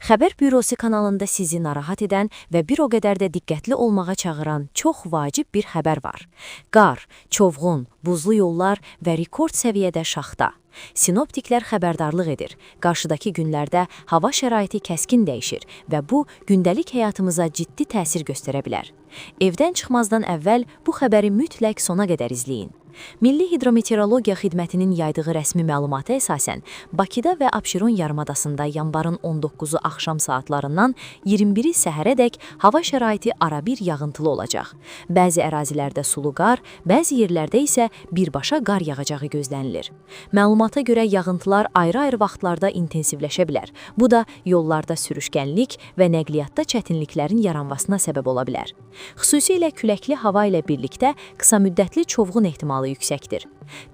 Xəbər bürosu kanalında sizi narahat edən və bir o qədər də diqqətli olmağa çağıran çox vacib bir xəbər var. Qar, çovğun, buzlu yollar və rekord səviyyədə şaxta. Sinoptiklər xəbərdarlıq edir. Qarşıdakı günlərdə hava şəraiti kəskin dəyişir və bu, gündəlik həyatımıza ciddi təsir göstərə bilər. Evdən çıxmazdan əvvəl bu xəbəri mütləq sona qədər izləyin. Milli Hidrometeorologiya Xidmətinin yaydığı rəsmi məlumata əsasən, Bakıda və Abşeron yarımadasında yanvarın 19-u axşam saatlarından 21-i səhərədək hava şəraiti arabir yağıntılı olacaq. Bəzi ərazilərdə sulu qar, bəzi yerlərdə isə birbaşa qar yağacağı gözlənilir. Məlumata görə yağıntılar ayrı-ayrı vaxtlarda intensivləşə bilər. Bu da yollarda sürüşkənlik və nəqliyyatda çətinliklərin yaranmasına səbəb ola bilər. Xüsusilə küləkli hava ilə birlikdə qısa müddətli çovğun ehtimalı yüksəkdir.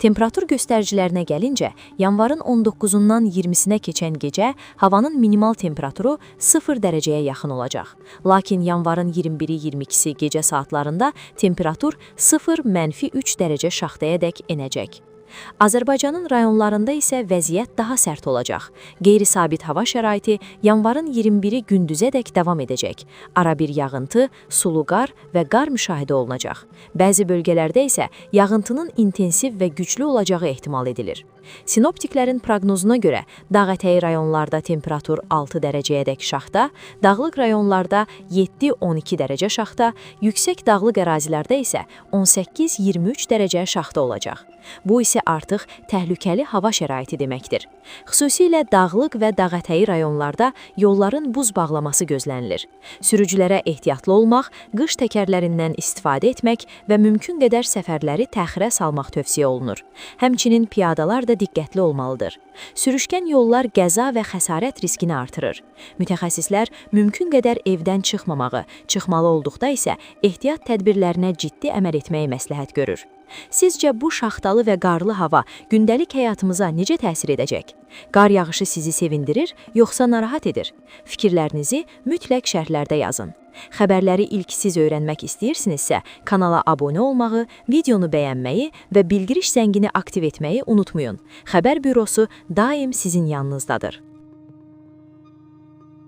Temperatur göstəricilərinə gəlincə, yanvarın 19-undan 20-sinə keçən gecə havanın minimal temperaturu 0 dərəcəyə yaxın olacaq. Lakin yanvarın 21-22-si gecə saatlarında temperatur 0-3 dərəcə şaxtayadək enəcək. Azərbaycanın rayonlarında isə vəziyyət daha sərt olacaq. Qeyri-sabit hava şəraiti yanvarın 21-i gündüzədək davam edəcək. Arabir yağıntı, sulu qar və qar müşahidə olunacaq. Bəzi bölgələrdə isə yağıntının intensiv və güclü olacağı ehtimal edilir. Sinoptiklərin proqnozuna görə dağ ətəyi rayonlarda temperatur 6 dərəcəyədək şaxta, dağlıq rayonlarda 7-12 dərəcə şaxta, yüksək dağlıq ərazilərdə isə 18-23 dərəcə şaxta olacaq. Bu isə artıq təhlükəli hava şəraiti deməkdir. Xüsusilə dağlıq və dağ ətəyi rayonlarda yolların buz bağlaması gözlənilir. Sürücülərə ehtiyatlı olmaq, qış təkərlərindən istifadə etmək və mümkün qədər səfərləri təxirə salmaq tövsiyə olunur. Həmçinin piyadalar da diqqətli olmalıdır. Sürüşkən yollar qəza və xəsarət riskini artırır. Mütəxəssislər mümkün qədər evdən çıxmamağı, çıxmalı olduqda isə ehtiyat tədbirlərinə ciddi əməl etməyi məsləhət görür. Sizcə bu şaxtalı və qarlı hava gündəlik həyatımıza necə təsir edəcək? Qar yağışı sizi sevindirir, yoxsa narahat edir? Fikirlərinizi mütləq şərhlərdə yazın. Xəbərləri ilk siz öyrənmək istəyirsinizsə, kanala abunə olmağı, videonu bəyənməyi və bildiriş zəngini aktiv etməyi unutmayın. Xəbər bürosu daim sizin yanınızdadır.